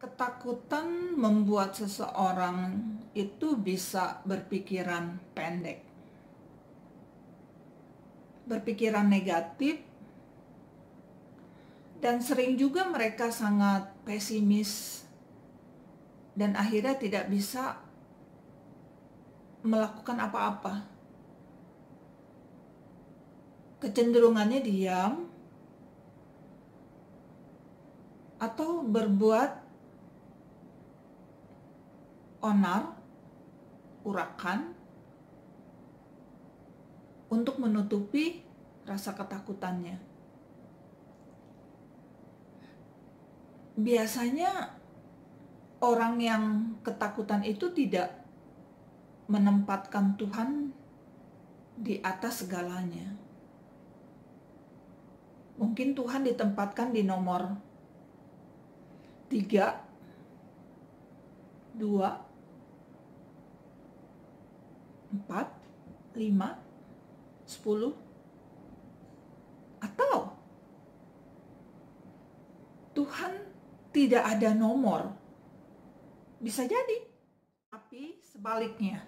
Ketakutan membuat seseorang itu bisa berpikiran pendek, berpikiran negatif, dan sering juga mereka sangat pesimis dan akhirnya tidak bisa melakukan apa-apa. Kecenderungannya diam atau berbuat onar, urakan untuk menutupi rasa ketakutannya. Biasanya orang yang ketakutan itu tidak menempatkan Tuhan di atas segalanya. Mungkin Tuhan ditempatkan di nomor 3, 2, 4, 5, 10, atau Tuhan tidak ada nomor. Bisa jadi. Tapi sebaliknya,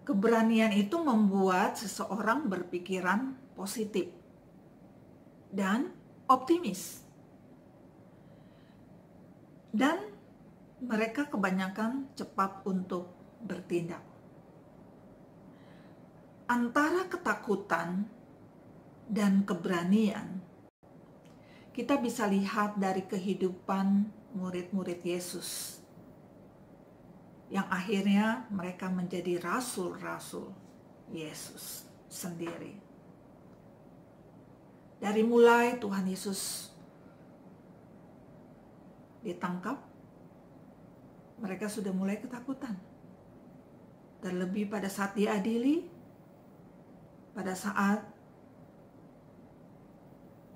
keberanian itu membuat seseorang berpikiran positif dan optimis. Dan mereka kebanyakan cepat untuk bertindak. Antara ketakutan dan keberanian, kita bisa lihat dari kehidupan murid-murid Yesus, yang akhirnya mereka menjadi rasul-rasul Yesus sendiri. Dari mulai Tuhan Yesus ditangkap, mereka sudah mulai ketakutan. Terlebih pada saat diadili, pada saat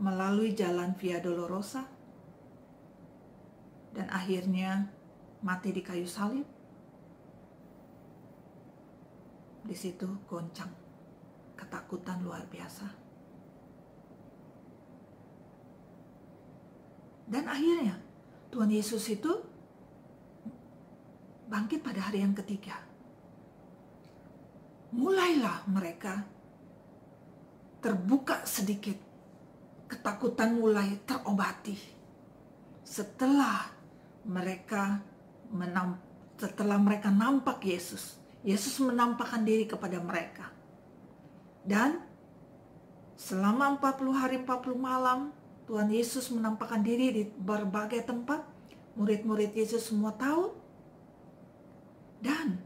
melalui jalan Via Dolorosa, dan akhirnya mati di kayu salib. Di situ goncang, ketakutan luar biasa. Dan akhirnya Tuhan Yesus itu bangkit pada hari yang ketiga. Mulailah mereka terbuka sedikit, ketakutan mulai terobati setelah mereka nampak Yesus. Yesus menampakkan diri kepada mereka. Dan selama 40 hari 40 malam Tuhan Yesus menampakkan diri di berbagai tempat. Murid-murid Yesus semua tahu. Dan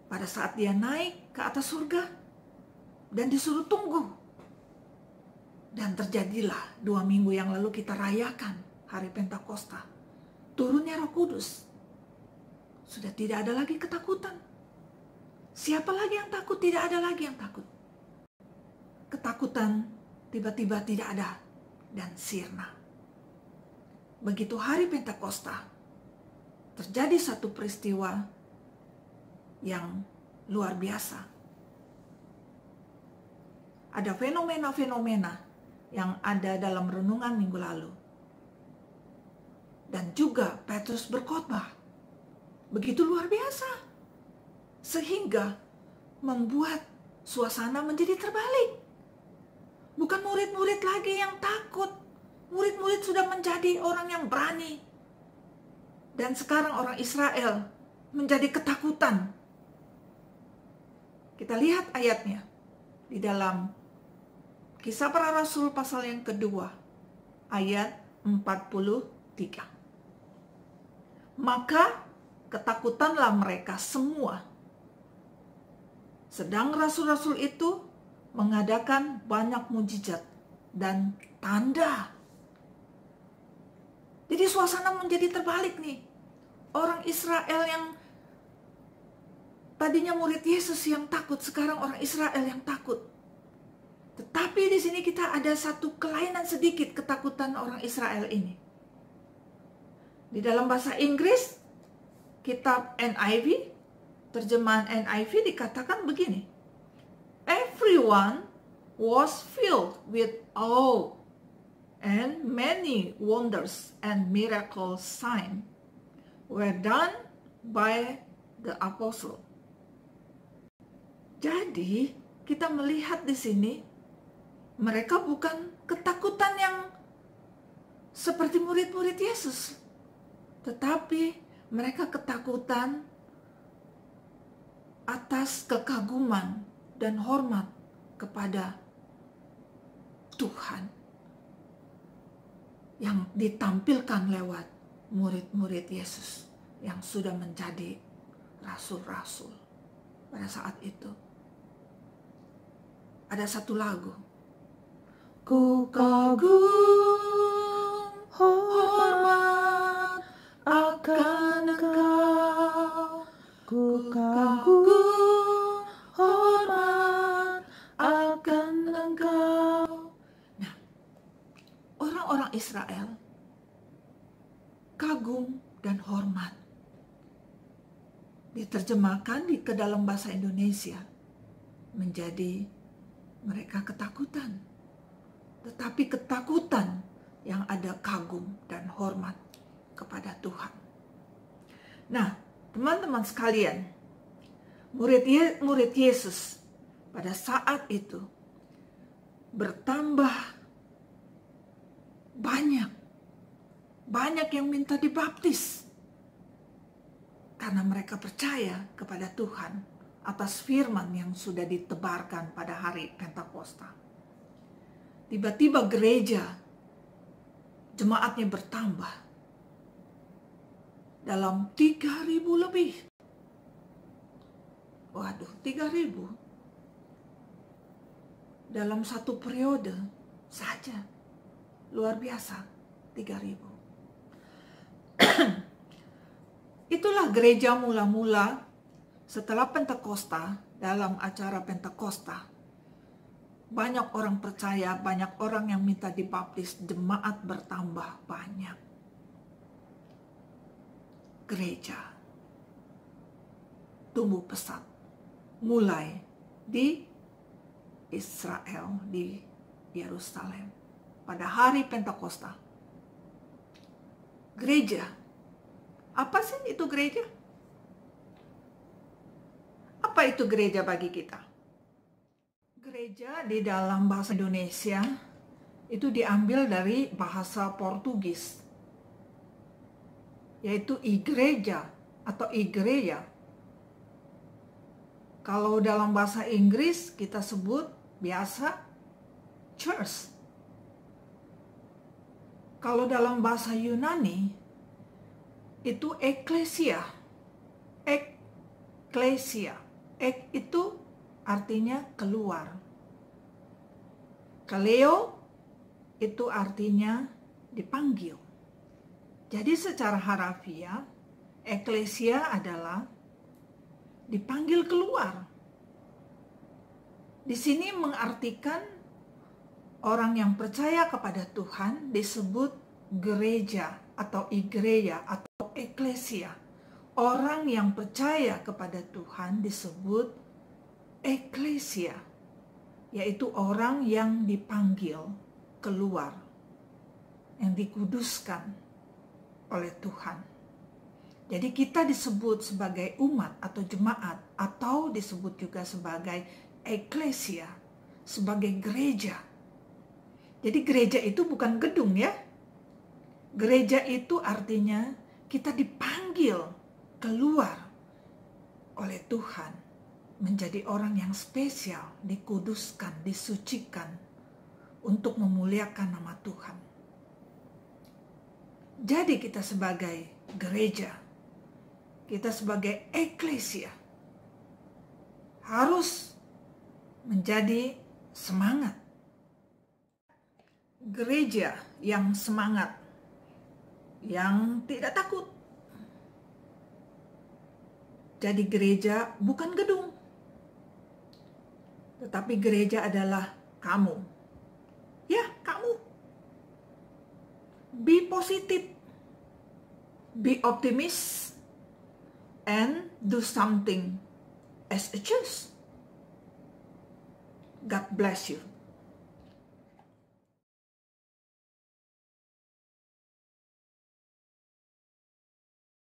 pada saat dia naik ke atas surga dan disuruh tunggu, dan terjadilah 2 minggu yang lalu kita rayakan hari Pentakosta, turunnya Roh Kudus. Sudah tidak ada lagi ketakutan. Siapa lagi yang takut? Tidak ada lagi yang takut. Ketakutan tiba-tiba tidak ada dan sirna. Begitu hari Pentakosta, terjadi satu peristiwa yang luar biasa. Ada fenomena-fenomena yang ada dalam renungan minggu lalu. Dan juga Petrus berkhotbah. Begitu luar biasa. Sehingga membuat suasana menjadi terbalik. Bukan murid-murid lagi yang takut. Murid-murid sudah menjadi orang yang berani. Dan sekarang orang Israel menjadi ketakutan. Kita lihat ayatnya di dalam Kisah Para Rasul pasal yang kedua, ayat 43. Maka ketakutanlah mereka semua. Sedang rasul-rasul itu mengadakan banyak mujizat dan tanda. Jadi suasana menjadi terbalik nih. Orang Israel yang tadinya murid Yesus yang takut, sekarang orang Israel yang takut. Tetapi di sini kita ada satu kelainan sedikit ketakutan orang Israel ini. Di dalam bahasa Inggris, kitab NIV, terjemahan NIV dikatakan begini. Everyone was filled with awe and many wonders and miracle signs were done by the apostle. Jadi kita melihat di sini mereka bukan ketakutan yang seperti murid-murid Yesus, tetapi mereka ketakutan atas kekaguman dan hormat kepada Tuhan yang ditampilkan lewat murid-murid Yesus yang sudah menjadi rasul-rasul pada saat itu. Ada satu lagu, ku kagum hormat akan Engkau, ku kagum hormat akan Engkau. Nah, orang-orang Israel kagum dan hormat. Diterjemahkan ke dalam bahasa Indonesia menjadi mereka ketakutan. Tetapi ketakutan yang ada kagum dan hormat kepada Tuhan. Nah, teman-teman sekalian, murid Yesus pada saat itu bertambah banyak yang minta dibaptis karena mereka percaya kepada Tuhan atas firman yang sudah ditebarkan pada hari Pentakosta. Tiba-tiba gereja, jemaatnya bertambah dalam 3.000 lebih. Waduh, 3.000 dalam satu periode saja. Luar biasa, 3.000. Itulah gereja mula-mula setelah Pentakosta. Dalam acara Pentakosta, banyak orang percaya, banyak orang yang minta dibaptis, jemaat bertambah banyak. Gereja tumbuh pesat, mulai di Israel, di Yerusalem pada hari Pentakosta. Gereja, apa sih itu gereja? Apa itu gereja bagi kita? Gereja di dalam bahasa Indonesia itu diambil dari bahasa Portugis, yaitu igreja atau igreja. Kalau dalam bahasa Inggris kita sebut biasa church. Kalau dalam bahasa Yunani itu eklesia. Eklesia. Ek itu artinya keluar. Kaleo itu artinya dipanggil. Jadi secara harafiah, eklesia adalah dipanggil keluar. Di sini mengartikan orang yang percaya kepada Tuhan disebut gereja atau igreja atau eklesia. Orang yang percaya kepada Tuhan disebut eklesia, yaitu orang yang dipanggil keluar, yang dikuduskan oleh Tuhan. Jadi kita disebut sebagai umat atau jemaat, atau disebut juga sebagai eklesia, sebagai gereja. Jadi gereja itu bukan gedung ya. Gereja itu artinya kita dipanggil keluar oleh Tuhan menjadi orang yang spesial, dikuduskan, disucikan untuk memuliakan nama Tuhan. Jadi kita sebagai gereja, kita sebagai eklesia harus menjadi semangat. Gereja yang semangat, yang tidak takut. Jadi gereja bukan gedung, tetapi gereja adalah kamu. Ya, kamu. Be positive, be optimist, and do something as a church. God bless you.